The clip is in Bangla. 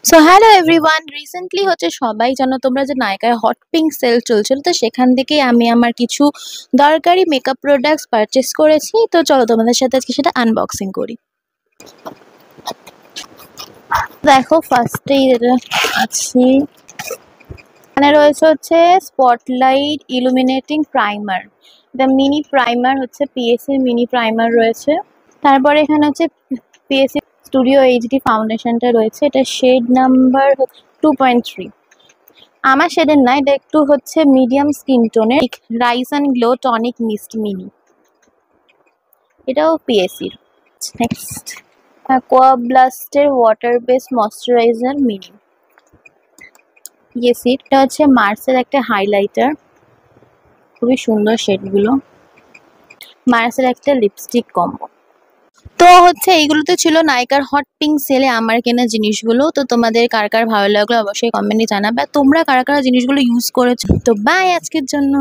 সো হ্যালো এভরিওয়ান, রিসেন্টলি হচ্ছে সবাই জানো তোমরা যে নায়কার হট পিঙ্ক সেল চলছিল, তো সেখান থেকে আমি আমার কিছু দরকারি মেকআপ প্রোডাক্টস পারচেস করেছি। তো চলো তোমাদের সাথে আজকে সেটা আনবক্সিং করি। দেখো ফার্স্টেই যেটা আছে, এখানে রয়েছে হচ্ছে স্পটলাইট ইলুমিনেটিং প্রাইমার। এটা মিনি প্রাইমার হচ্ছে, পিএসসি মিনি প্রাইমার রয়েছে। তারপরে এখানে হচ্ছে পিএসসি স্টুডিও এইচডি ফাউন্ডেশনটা রয়েছে, এটা শেড নাম্বার 2.3। আমার শেডের না, এটা একটু হচ্ছে মিডিয়াম স্কিন টোনের, rice and glow tonic mist mini, এটাও পিএসসির। নেক্সট অ্যাকোয়া ব্লাস্টের ওয়াটার বেস ময়শ্চারাইজার মিনি, পিএসসির। এটা হচ্ছে মার্সের একটা হাইলাইটার, খুবই সুন্দর শেডগুলো। মার্সের একটা লিপস্টিক কম্বো। তো হচ্ছে এইগুলোতে ছিল নাইকার হট পিঙ্ক সেলে আমার কেনা জিনিসগুলো। তো তোমাদের কার কার ভালো লাগলো অবশ্যই কমেন্টে জানাবে, তোমরা কারা কারা জিনিসগুলো ইউজ করেছো। তো বাই আজকের জন্য।